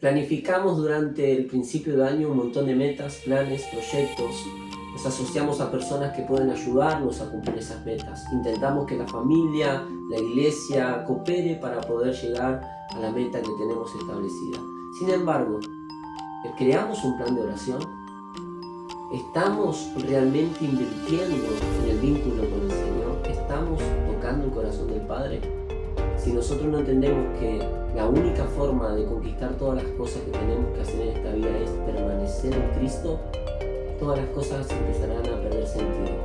Planificamos durante el principio de año un montón de metas, planes, proyectos. Nos asociamos a personas que pueden ayudarnos a cumplir esas metas. Intentamos que la familia, la iglesia coopere para poder llegar a la meta que tenemos establecida. Sin embargo, ¿creamos un plan de oración? ¿Estamos realmente invirtiendo en el vínculo con el Señor? ¿Estamos tocando el corazón del Padre? Si nosotros no entendemos que la única forma de conquistar todas las cosas que tenemos que hacer en esta vida es permanecer en Cristo, todas las cosas empezarán a perder sentido.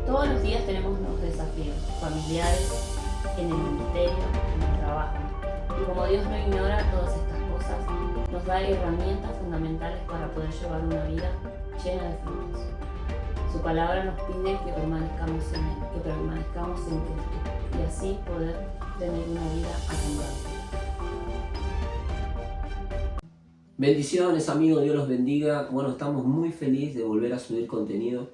Todos los días tenemos nuevos desafíos familiares, en el ministerio, en el trabajo. Y como Dios no ignora todas estas cosas, nos da herramientas fundamentales para poder llevar una vida llena de frutos. Su palabra nos pide que permanezcamos en Él, que permanezcamos en Cristo, y así poder tener una vida abundante. Bendiciones amigos, Dios los bendiga. Bueno, estamos muy felices de volver a subir contenido.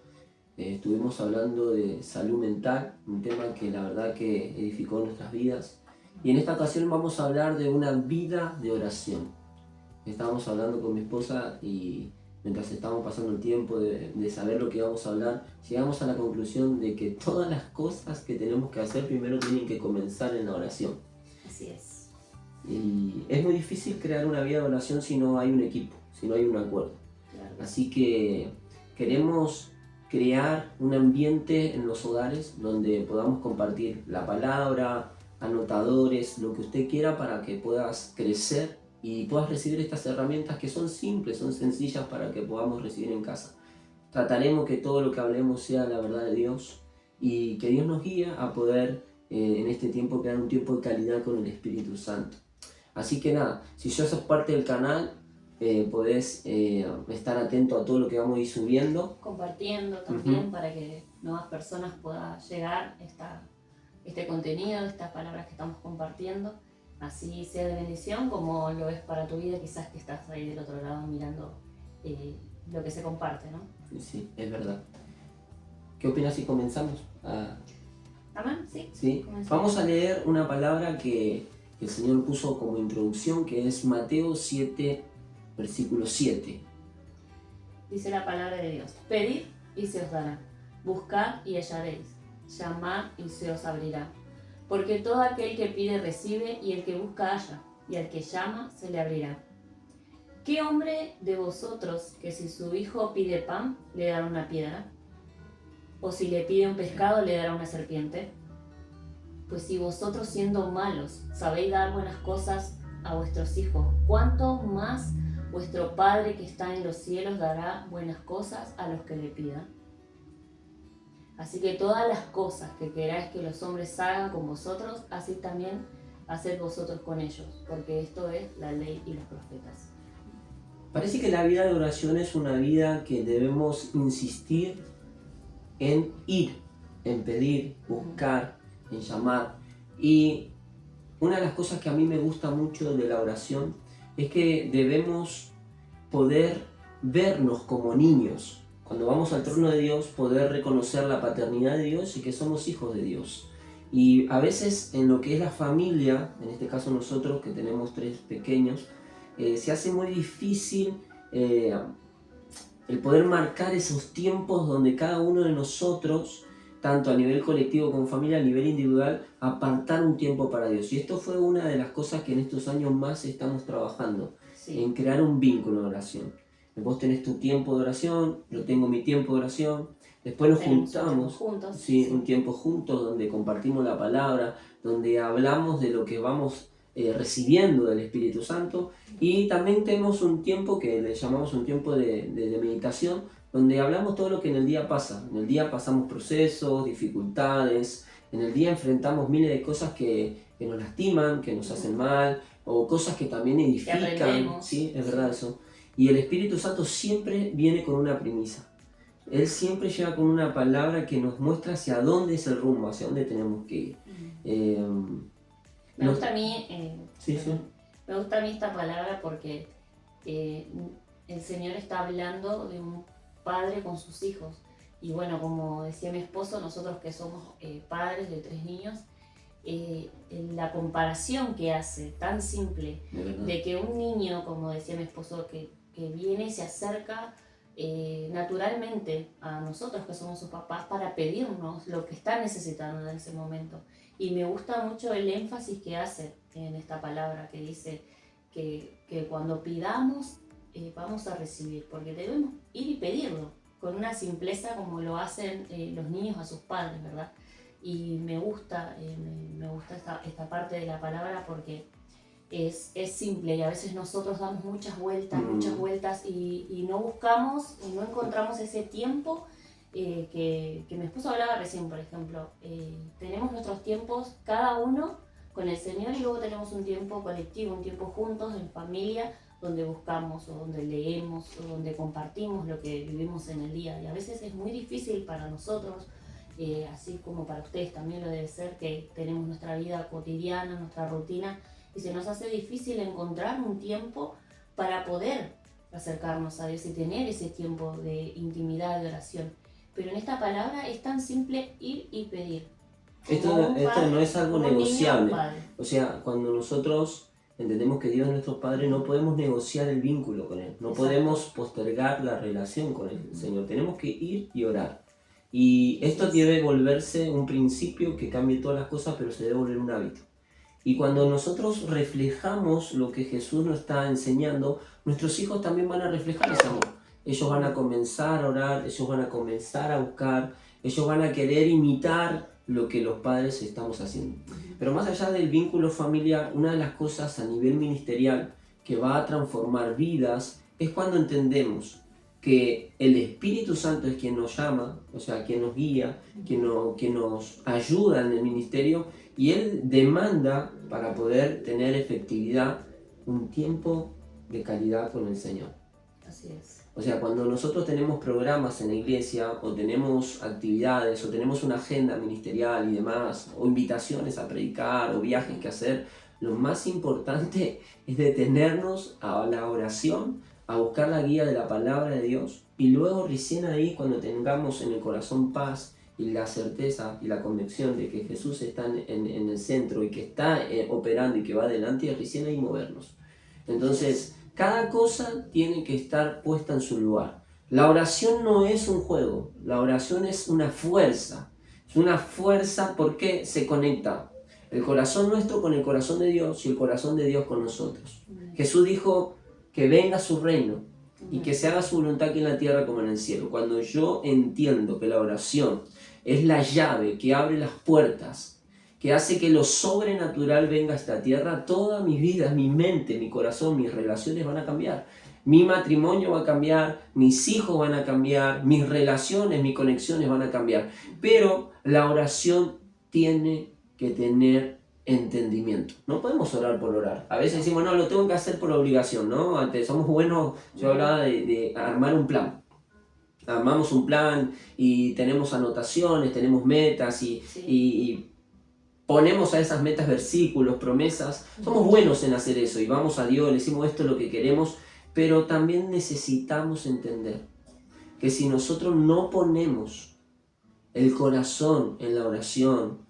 Estuvimos hablando de salud mental, un tema que la verdad que edificó nuestras vidas. Y en esta ocasión vamos a hablar de una vida de oración. Estábamos hablando con mi esposa y mientras estábamos pasando el tiempo de saber lo que íbamos a hablar, llegamos a la conclusión de que todas las cosas que tenemos que hacer primero tienen que comenzar en la oración. Así es. Y es muy difícil crear una vida de oración si no hay un equipo, si no hay un acuerdo. Claro. Así que queremos crear un ambiente en los hogares donde podamos compartir la palabra, anotadores, lo que usted quiera para que puedas crecer y puedas recibir estas herramientas que son simples, son sencillas para que podamos recibir en casa. Trataremos que todo lo que hablemos sea la verdad de Dios y que Dios nos guíe a poder en este tiempo crear un tiempo de calidad con el Espíritu Santo. Así que nada, si ya sos parte del canal, podés estar atento a todo lo que vamos a ir subiendo. Compartiendo también para que nuevas personas puedan llegar este contenido, estas palabras que estamos compartiendo. Así sea de bendición como lo es para tu vida, quizás que estás ahí del otro lado mirando lo que se comparte, ¿no? Sí, es verdad. ¿Qué opinas si comenzamos? ¿Amén? Sí. ¿Sí? Vamos a leer una palabra que el Señor puso como introducción, que es Mateo 7, versículo 7. Dice la palabra de Dios: pedid y se os dará, buscad y hallaréis, llamad y se os abrirá. Porque todo aquel que pide recibe, y el que busca halla, y al que llama se le abrirá. ¿Qué hombre de vosotros que si su hijo pide pan, le dará una piedra? ¿O si le pide un pescado, le dará una serpiente? Pues si vosotros siendo malos sabéis dar buenas cosas a vuestros hijos, ¿cuánto más vuestro Padre que está en los cielos dará buenas cosas a los que le pidan? Así que todas las cosas que queráis que los hombres hagan con vosotros, así también haced vosotros con ellos, porque esto es la ley y los profetas. Parece que la vida de oración es una vida que debemos insistir en ir, en pedir, buscar, en llamar. Y una de las cosas que a mí me gusta mucho de la oración es que debemos poder vernos como niños. Cuando vamos al trono de Dios, poder reconocer la paternidad de Dios y que somos hijos de Dios. Y a veces en lo que es la familia, en este caso nosotros que tenemos 3 pequeños, se hace muy difícil el poder marcar esos tiempos donde cada uno de nosotros, tanto a nivel colectivo como familia, a nivel individual, apartar un tiempo para Dios. Y esto fue una de las cosas que en estos años más estamos trabajando, en crear un vínculo de oración. Vos tenés tu tiempo de oración, yo tengo mi tiempo de oración, después nos juntamos, un tiempo juntos donde compartimos la palabra, donde hablamos de lo que vamos recibiendo del Espíritu Santo, y también tenemos un tiempo que le llamamos un tiempo de meditación, donde hablamos todo lo que en el día pasa. En el día pasamos procesos, dificultades, en el día enfrentamos miles de cosas que nos lastiman, que nos hacen mal, o cosas que también edifican, ¿sí? Es verdad eso. Y el Espíritu Santo siempre viene con una premisa. Él siempre llega con una palabra que nos muestra hacia dónde es el rumbo, hacia dónde tenemos que ir. Me gusta a mí, me gusta a mí esta palabra porque el Señor está hablando de un padre con sus hijos. Y bueno, como decía mi esposo, nosotros que somos padres de 3 niños, la comparación que hace, tan simple, de verdad. de que un niño, como decía mi esposo, que viene y se acerca naturalmente a nosotros que somos sus papás para pedirnos lo que está necesitando en ese momento. Y me gusta mucho el énfasis que hace en esta palabra, que dice que cuando pidamos vamos a recibir, porque debemos ir y pedirlo con una simpleza como lo hacen los niños a sus padres, ¿verdad? Y me gusta esta parte de la palabra porque es simple y a veces nosotros damos muchas vueltas y no buscamos y no encontramos ese tiempo que mi esposo hablaba recién, por ejemplo. Tenemos nuestros tiempos cada uno con el Señor y luego tenemos un tiempo colectivo, un tiempo juntos en familia donde buscamos o donde leemos o donde compartimos lo que vivimos en el día. Y a veces es muy difícil para nosotros, así como para ustedes también lo debe ser, que tenemos nuestra vida cotidiana, nuestra rutina, y se nos hace difícil encontrar un tiempo para poder acercarnos a Dios y tener ese tiempo de intimidad, de oración. Pero en esta palabra es tan simple ir y pedir. Esto no es algo como un niño, negociable. padre. O sea, cuando nosotros entendemos que Dios es nuestro Padre, no podemos negociar el vínculo con Él. No Exacto. podemos postergar la relación con el Señor. Tenemos que ir y orar. Y esto debe volverse un principio que cambie todas las cosas, pero se debe volver un hábito. Y cuando nosotros reflejamos lo que Jesús nos está enseñando, nuestros hijos también van a reflejar ese amor. Ellos van a comenzar a orar, ellos van a comenzar a buscar, ellos van a querer imitar lo que los padres estamos haciendo. Pero más allá del vínculo familiar, una de las cosas a nivel ministerial que va a transformar vidas es cuando entendemos que el Espíritu Santo es quien nos llama, o sea, quien nos guía, quien nos ayuda en el ministerio, y Él demanda, para poder tener efectividad, un tiempo de calidad con el Señor. Así es. O sea, cuando nosotros tenemos programas en la iglesia, o tenemos actividades, o tenemos una agenda ministerial y demás, o invitaciones a predicar, o viajes que hacer, lo más importante es detenernos a la oración, a buscar la guía de la palabra de Dios, y luego recién ahí, cuando tengamos en el corazón paz y la certeza y la convicción de que Jesús está en el centro y que está operando y que va adelante, y recién ahí movernos. Entonces, cada cosa tiene que estar puesta en su lugar. La oración no es un juego, la oración es una fuerza. Es una fuerza porque se conecta el corazón nuestro con el corazón de Dios y el corazón de Dios con nosotros. Jesús dijo que venga su reino y que se haga su voluntad aquí en la tierra como en el cielo. Cuando yo entiendo que la oración es la llave que abre las puertas, que hace que lo sobrenatural venga a esta tierra, toda mi vida, mi mente, mi corazón, mis relaciones van a cambiar. Mi matrimonio va a cambiar, mis hijos van a cambiar, mis relaciones, mis conexiones van a cambiar. Pero la oración tiene que tener entendimiento. No podemos orar por orar. A veces decimos, no, lo tengo que hacer por obligación, ¿no? Antes somos buenos, yo hablaba de armar un plan. Armamos un plan y tenemos anotaciones, tenemos metas y ponemos a esas metas versículos, promesas. Somos buenos en hacer eso y vamos a Dios, le decimos esto es lo que queremos, pero también necesitamos entender que si nosotros no ponemos el corazón en la oración,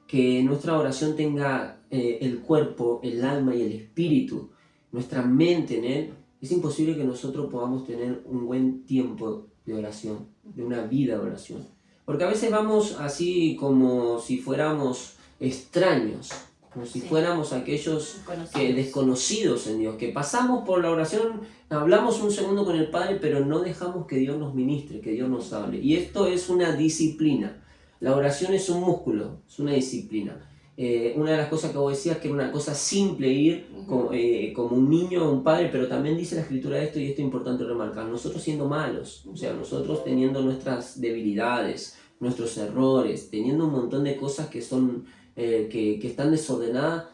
que nuestra oración tenga el cuerpo, el alma y el espíritu, nuestra mente en Él, es imposible que nosotros podamos tener un buen tiempo de oración, de una vida de oración. Porque a veces vamos así como si fuéramos extraños, como si fuéramos aquellos desconocidos en Dios, que pasamos por la oración, hablamos un segundo con el Padre, pero no dejamos que Dios nos ministre, que Dios nos hable. Y esto es una disciplina. La oración es un músculo, es una disciplina. Una de las cosas que vos decías que era una cosa simple ir como un niño a un padre, pero también dice la Escritura esto, y esto es importante remarcar, nosotros siendo malos, o sea, nosotros teniendo nuestras debilidades, nuestros errores, teniendo un montón de cosas que son que están desordenadas,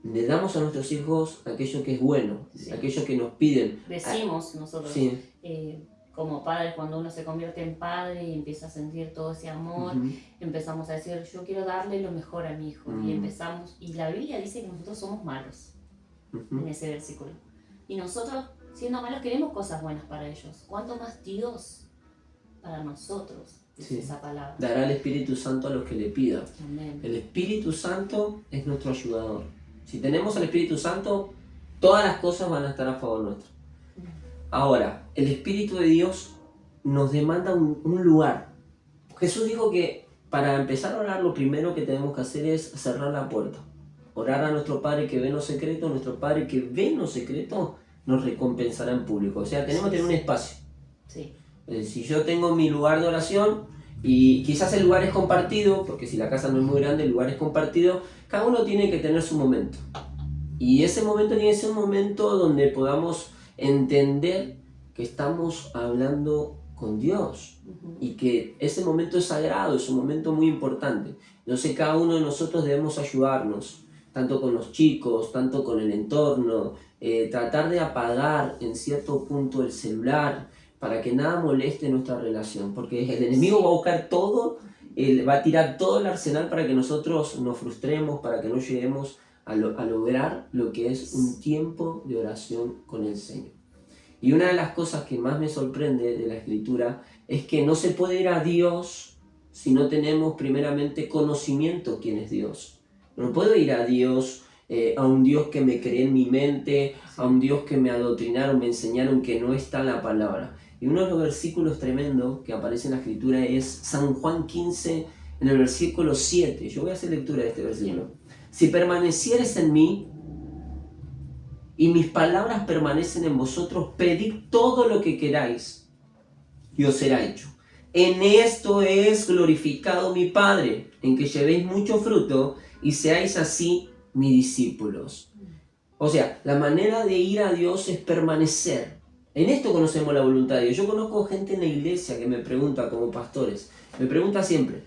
le damos a nuestros hijos aquello que es bueno, aquello que nos piden. Decimos nosotros, como padres, cuando uno se convierte en padre y empieza a sentir todo ese amor, empezamos a decir, yo quiero darle lo mejor a mi hijo. Y empezamos, y la Biblia dice que nosotros somos malos, en ese versículo. Y nosotros, siendo malos, queremos cosas buenas para ellos. ¿Cuánto más Dios para nosotros? dice Sí. esa palabra. Dará el Espíritu Santo a los que le pidan. Amén. El Espíritu Santo es nuestro ayudador. Si tenemos al Espíritu Santo, todas las cosas van a estar a favor nuestro. Ahora, el Espíritu de Dios nos demanda un lugar. Jesús dijo que para empezar a orar lo primero que tenemos que hacer es cerrar la puerta. Orar a nuestro Padre que ve en lo secreto, nuestro Padre que ve en lo secreto nos recompensará en público. O sea, tenemos que tener un espacio. Sí. Si yo tengo mi lugar de oración y quizás el lugar es compartido, porque si la casa no es muy grande, el lugar es compartido, cada uno tiene que tener su momento. Y ese momento tiene que ser un momento donde podamos entender que estamos hablando con Dios y que ese momento es sagrado, es un momento muy importante. Entonces cada uno de nosotros debemos ayudarnos, tanto con los chicos, tanto con el entorno, tratar de apagar en cierto punto el celular para que nada moleste nuestra relación, porque el enemigo va a buscar todo, va a tirar todo el arsenal para que nosotros nos frustremos, para que no lleguemos a lograr lo que es un tiempo de oración con el Señor. Y una de las cosas que más me sorprende de la Escritura es que no se puede ir a Dios si no tenemos primeramente conocimiento quién es Dios. No puedo ir a Dios, a un Dios que me creé en mi mente, a un Dios que me adoctrinaron, me enseñaron que no está en la palabra. Y uno de los versículos tremendos que aparece en la Escritura es San Juan 15, en el versículo 7. Yo voy a hacer lectura de este versículo. Si permanecieres en mí y mis palabras permanecen en vosotros, pedid todo lo que queráis y os será hecho. En esto es glorificado mi Padre, en que llevéis mucho fruto y seáis así mis discípulos. O sea, la manera de ir a Dios es permanecer. En esto conocemos la voluntad de Dios. Yo conozco gente en la iglesia que me pregunta, como pastores, me pregunta siempre,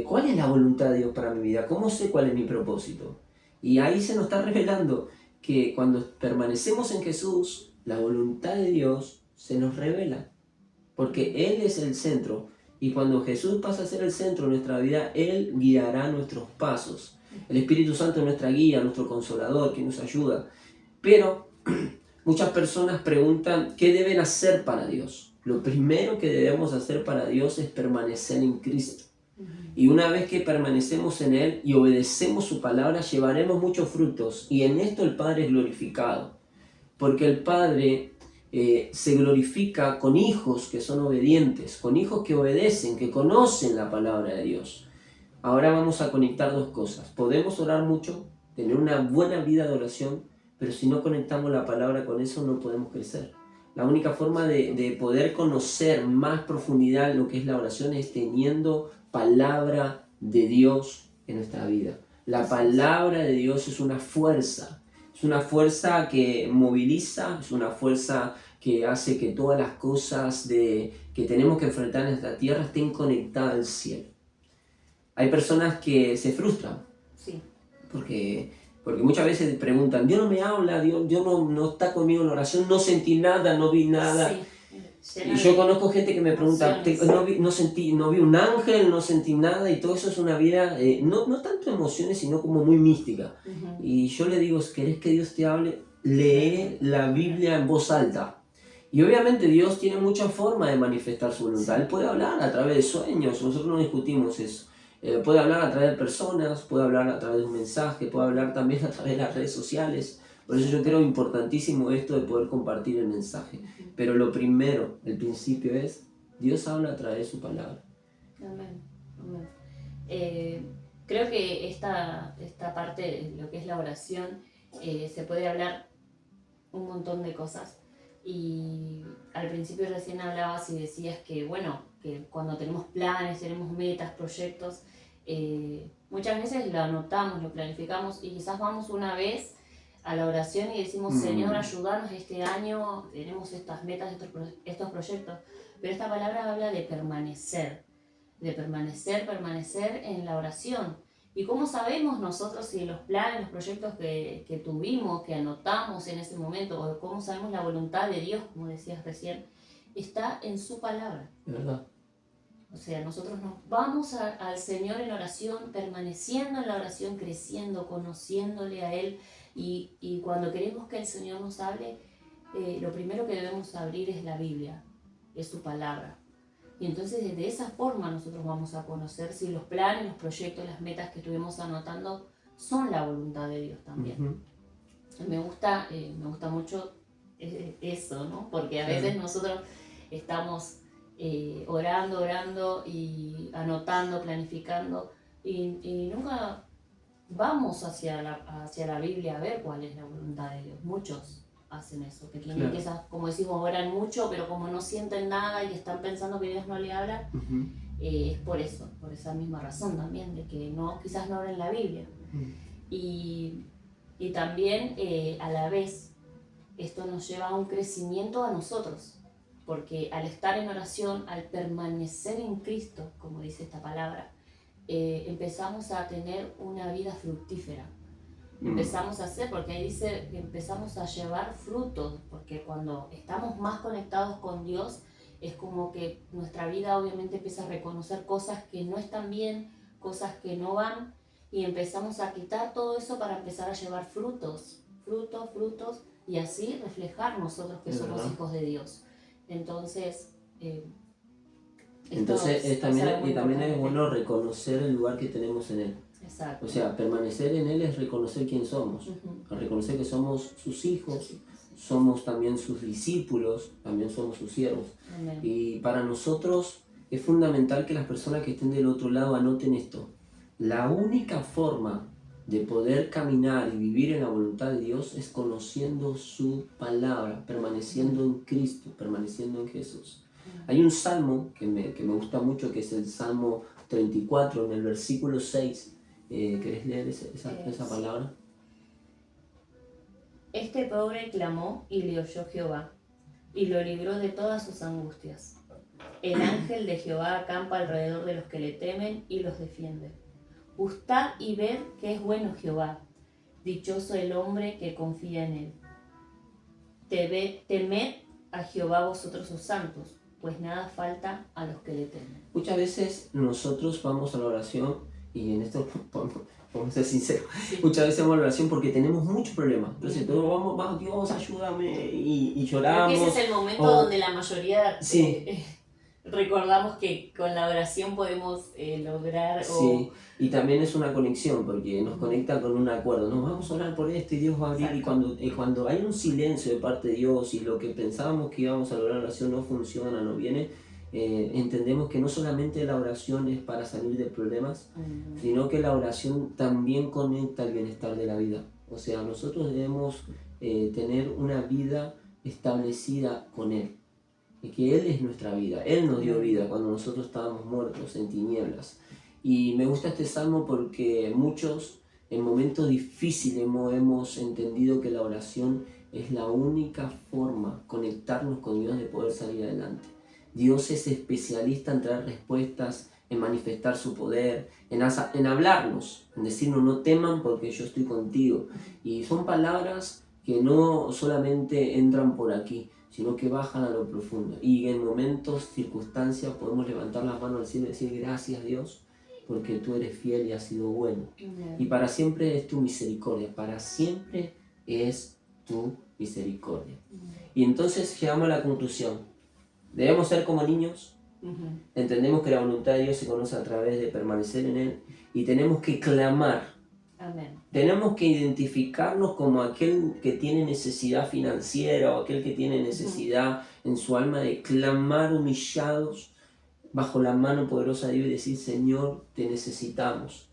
¿cuál es la voluntad de Dios para mi vida? ¿Cómo sé cuál es mi propósito? Y ahí se nos está revelando que cuando permanecemos en Jesús, la voluntad de Dios se nos revela, porque Él es el centro, y cuando Jesús pasa a ser el centro de nuestra vida, Él guiará nuestros pasos. El Espíritu Santo es nuestra guía, nuestro consolador, que nos ayuda. Pero muchas personas preguntan, ¿qué deben hacer para Dios? Lo primero que debemos hacer para Dios es permanecer en Cristo. Y una vez que permanecemos en Él y obedecemos su palabra, llevaremos muchos frutos. Y en esto el Padre es glorificado. Porque el Padre se glorifica con hijos que son obedientes, con hijos que obedecen, que conocen la palabra de Dios. Ahora vamos a conectar dos cosas. Podemos orar mucho, tener una buena vida de oración, pero si no conectamos la palabra con eso no podemos crecer. La única forma de poder conocer más profundidad lo que es la oración es teniendo palabra de Dios en nuestra vida. La palabra de Dios es una fuerza que moviliza, es una fuerza que hace que todas las cosas que tenemos que enfrentar en esta tierra estén conectadas al cielo. Hay personas que se frustran, Sí. porque muchas veces preguntan, Dios no me habla, Dios no está conmigo en la oración, no sentí nada, no vi nada. Sí. Y yo conozco gente que me pregunta, emociones. no vi un ángel, no sentí nada, y todo eso es una vida, no tanto emociones, sino como muy mística. Y yo le digo, si querés que Dios te hable, lee la Biblia en voz alta. Y obviamente Dios tiene muchas formas de manifestar su voluntad. Él puede hablar a través de sueños, nosotros no discutimos eso. Puede hablar a través de personas, puede hablar a través de un mensaje, puede hablar también a través de las redes sociales. Por eso yo creo importantísimo esto de poder compartir el mensaje. Pero lo primero, el principio es, Dios habla a través de su palabra. Amén. Amén. Creo que esta parte de lo que es la oración se puede hablar un montón de cosas. Y al principio recién hablabas y decías que, bueno, que cuando tenemos planes, tenemos metas, proyectos, muchas veces lo anotamos, lo planificamos y quizás vamos una vez a la oración y decimos, Señor, ayúdanos este año, tenemos estas metas, estos proyectos. Pero esta palabra habla de permanecer en la oración. ¿Y cómo sabemos nosotros si los planes, los proyectos que tuvimos, que anotamos en ese momento, o cómo sabemos la voluntad de Dios, como decías recién, está en su palabra? ¿Verdad? O sea, nosotros nos vamos al Señor en oración, permaneciendo en la oración, creciendo, conociéndole a Él. Y cuando queremos que el Señor nos hable, lo primero que debemos abrir es la Biblia, es su palabra. Y entonces de esa forma nosotros vamos a conocer si los planes, los proyectos, las metas que estuvimos anotando son la voluntad de Dios también. Me gusta mucho eso, ¿no? Porque a veces nosotros estamos orando y anotando, planificando y nunca vamos hacia la Biblia a ver cuál es la voluntad de Dios. Muchos hacen eso, que tienen quizás, como decimos, oran mucho, pero como no sienten nada y están pensando que Dios no le habla, es por eso, por esa misma razón también, de que quizás no oran la Biblia. Y también a la vez esto nos lleva a un crecimiento a nosotros, porque al estar en oración, al permanecer en Cristo, como dice esta palabra, empezamos a tener una vida fructífera. Empezamos a hacer, porque ahí dice que empezamos a llevar frutos, porque cuando estamos más conectados con Dios, es como que nuestra vida obviamente empieza a reconocer cosas que no están bien, cosas que no van, y empezamos a quitar todo eso para empezar a llevar frutos, y así reflejar nosotros que somos hijos de Dios. Entonces, también es bueno reconocer el lugar que tenemos en Él. Exacto. O sea, permanecer en Él es reconocer quién somos, reconocer que somos sus hijos, somos también sus discípulos, también somos sus siervos. Amén. Y para nosotros es fundamental que las personas que estén del otro lado anoten esto. La única forma de poder caminar y vivir en la voluntad de Dios es conociendo su palabra, permaneciendo en Cristo, permaneciendo en Jesús. Hay un salmo que me gusta mucho, que es el Salmo 34, en el versículo 6. ¿Querés leer esa palabra? Este pobre clamó y le oyó Jehová, y lo libró de todas sus angustias. El ángel de Jehová acampa alrededor de los que le temen y los defiende. Gustad y ved que es bueno Jehová, dichoso el hombre que confía en él. Temed a Jehová vosotros sus santos, pues nada falta a los que le temen. Muchas veces nosotros vamos a la oración, y en esto vamos a ser sinceros, muchas veces vamos a la oración porque tenemos muchos problemas. Entonces todos vamos, Dios, ayúdame, y lloramos. Creo que ese es el momento donde la mayoría recordamos que con la oración podemos lograr. Sí, y también es una conexión, porque nos conecta con un acuerdo. Nos vamos a orar por esto y Dios va a abrir. Y cuando hay un silencio de parte de Dios y lo que pensábamos que íbamos a lograr la oración no funciona, no viene, entendemos que no solamente la oración es para salir de problemas, sino que la oración también conecta el bienestar de la vida. O sea, nosotros debemos tener una vida establecida con Él. Y que Él es nuestra vida, Él nos dio vida cuando nosotros estábamos muertos en tinieblas. Y me gusta este salmo porque muchos en momentos difíciles hemos entendido que la oración es la única forma conectarnos con Dios de poder salir adelante. Dios es especialista en traer respuestas, en manifestar su poder, en hablarnos, en decirnos no teman porque yo estoy contigo. Y son palabras que no solamente entran por aquí, sino que bajan a lo profundo. Y en momentos, circunstancias, podemos levantar las manos al cielo y decir gracias Dios, porque tú eres fiel y has sido bueno. Y para siempre es tu misericordia, para siempre es tu misericordia. Y entonces llegamos a la conclusión. Debemos ser como niños. Entendemos que la voluntad de Dios se conoce a través de permanecer en Él y tenemos que clamar. Amén. Tenemos que identificarnos como aquel que tiene necesidad financiera o aquel que tiene necesidad en su alma de clamar humillados bajo la mano poderosa de Dios y decir, Señor, te necesitamos.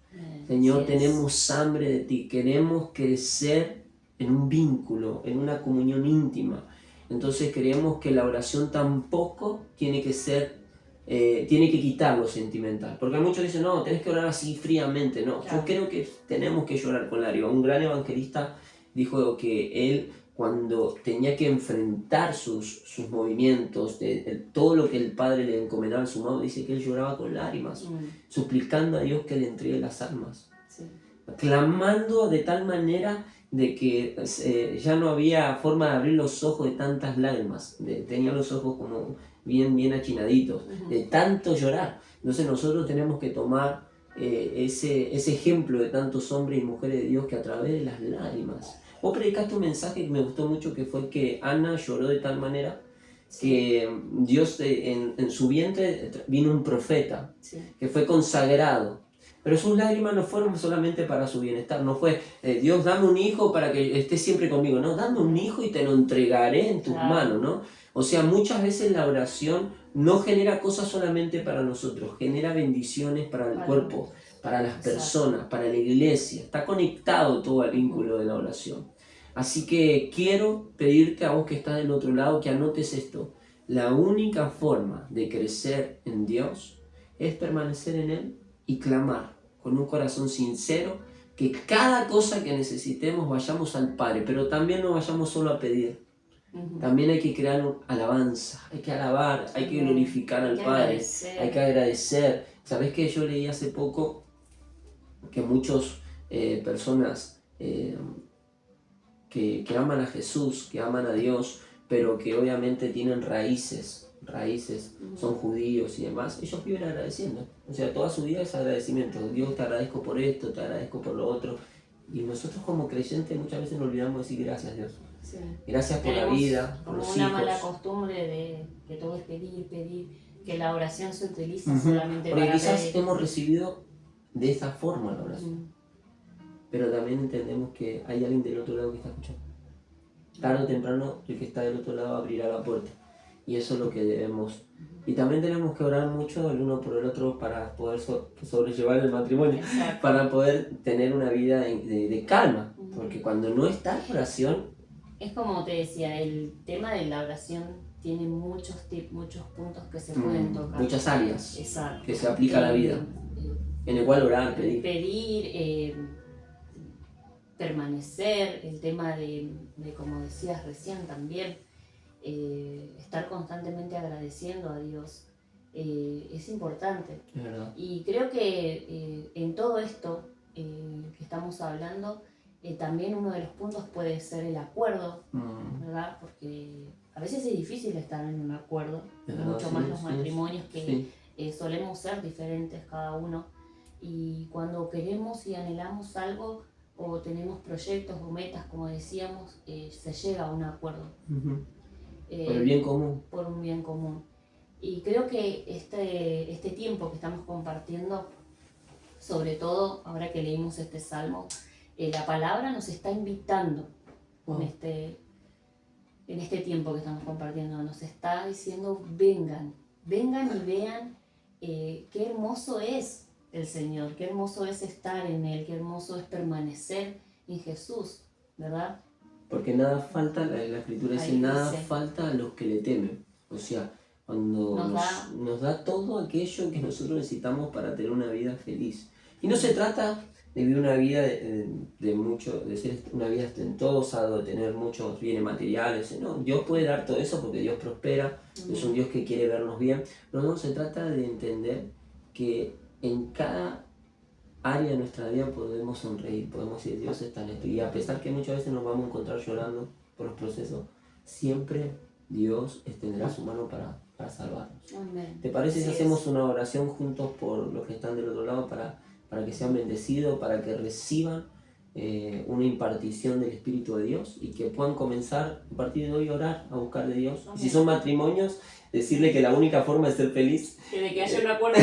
Señor, tenemos hambre de ti, queremos crecer en un vínculo, en una comunión íntima. Entonces creemos que la oración tampoco tiene que quitar lo sentimental. Porque muchos dicen, no, tenés que orar así fríamente. No, yo creo que tenemos que llorar con lágrimas. Un gran evangelista dijo que él, cuando tenía que enfrentar sus movimientos, todo lo que el Padre le encomendaba en su mano, dice que él lloraba con lágrimas, suplicando a Dios que le entregue las almas. Clamando de tal manera de que ya no había forma de abrir los ojos de tantas lágrimas. Tenía los ojos como bien achinaditos, de tanto llorar. Entonces nosotros tenemos que tomar ese ejemplo de tantos hombres y mujeres de Dios que a través de las lágrimas. Vos predicaste un mensaje que me gustó mucho, que fue que Ana lloró de tal manera que Dios en su vientre vino un profeta, Sí. que fue consagrado. Pero sus lágrimas no fueron solamente para su bienestar, no fue Dios, dame un hijo para que esté siempre conmigo, no, dame un hijo y te lo entregaré en tus manos, ¿no? O sea, muchas veces la oración no genera cosas solamente para nosotros, genera bendiciones para el cuerpo, para las personas, para la iglesia, está conectado todo al vínculo de la oración. Así que quiero pedirte a vos que estás del otro lado que anotes esto. La única forma de crecer en Dios es permanecer en Él y clamar con un corazón sincero que cada cosa que necesitemos vayamos al Padre, pero también no vayamos solo a pedir. También hay que crear alabanza, hay que alabar, hay que glorificar al Padre, hay que agradecer. ¿Sabés que yo leí hace poco que muchas personas que aman a Jesús, que aman a Dios, pero que obviamente tienen raíces, son judíos y demás, ellos viven agradeciendo. O sea, toda su vida es agradecimiento. Dios, te agradezco por esto, te agradezco por lo otro. Y nosotros como creyentes muchas veces nos olvidamos de decir gracias, Dios. Sí. Gracias por la vida, por los hijos. Como una mala costumbre de que todo es pedir, que la oración se utiliza solamente porque para quizás pedir. hemos recibido de esa forma la oración. Pero también entendemos que hay alguien del otro lado que está escuchando. Tarde o temprano el que está del otro lado abrirá la puerta. Y eso es lo que debemos. Y también tenemos que orar mucho el uno por el otro para poder sobrellevar el matrimonio. Exacto. Para poder tener una vida de calma. Porque cuando no está la oración... Es como te decía, el tema de la oración tiene muchos puntos que se pueden tocar. Muchas áreas. Exacto. Que se aplica a la vida. En el cual orar, pedir. Permanecer, el tema de como decías recién también, estar constantemente agradeciendo a Dios es importante. Es verdad. Y creo que en todo esto que estamos hablando, también uno de los puntos puede ser el acuerdo, ¿verdad? Porque a veces es difícil estar en un acuerdo, mucho más los matrimonios que solemos ser diferentes cada uno, y cuando queremos y anhelamos algo o tenemos proyectos o metas, como decíamos, se llega a un acuerdo. Por el bien común. Por un bien común. Y creo que este tiempo que estamos compartiendo, sobre todo ahora que leímos este salmo, la palabra nos está invitando en este tiempo que estamos compartiendo, nos está diciendo vengan y vean qué hermoso es el Señor, qué hermoso es estar en Él, qué hermoso es permanecer en Jesús, ¿verdad? Porque nada falta, la Escritura dice, nada falta a los que le temen. O sea, cuando nos da todo aquello que nosotros necesitamos para tener una vida feliz. Y no se trata de vivir una vida de ser una vida ostentosa, de tener muchos bienes materiales. No, Dios puede dar todo eso porque Dios prospera, es un Dios que quiere vernos bien. No, se trata de entender que en cada área de nuestra vida podemos sonreír, podemos decir Dios está en esto. Y a pesar que muchas veces nos vamos a encontrar llorando por los procesos, siempre Dios extenderá su mano para salvarnos. Amén. ¿Te parece si hacemos una oración juntos por los que están del otro lado para que sean bendecidos, para que reciban una impartición del Espíritu de Dios y que puedan comenzar a partir de hoy a orar, a buscar de Dios? Y si son matrimonios, decirle que la única forma de ser feliz de que haya un acuerdo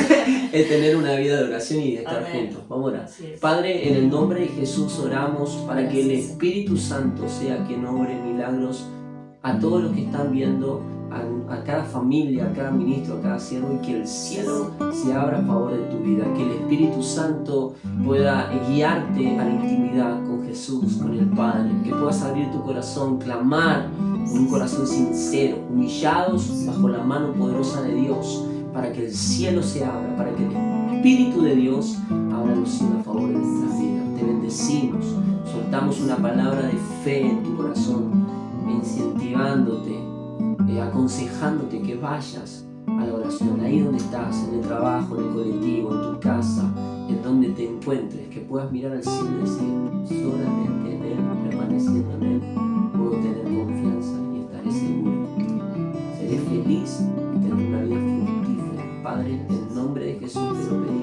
es tener una vida de oración y de estar juntos. Vamos a orar. Padre, en el nombre de Jesús oramos para que el Espíritu Santo sea quien obre milagros a todos los que están viendo, a cada familia, a cada ministro, a cada siervo, y que el cielo se abra a favor de tu vida, que el Espíritu Santo pueda guiarte a la intimidad con Jesús, con el Padre, que puedas abrir tu corazón, clamar con un corazón sincero, humillados bajo la mano poderosa de Dios, para que el cielo se abra, para que el Espíritu de Dios abra los cielos a favor de nuestras vidas. Te bendecimos, soltamos una palabra de fe en tu corazón, incentivándote, aconsejándote que vayas a la oración, ahí donde estás, en el trabajo, en el colectivo, en tu casa, en donde te encuentres, que puedas mirar al cielo y decir, solamente en Él, permaneciendo en Él, puedo tener confianza y estaré seguro. Seré feliz y tendré una vida fructífera. Padre, en el nombre de Jesús te lo pedimos.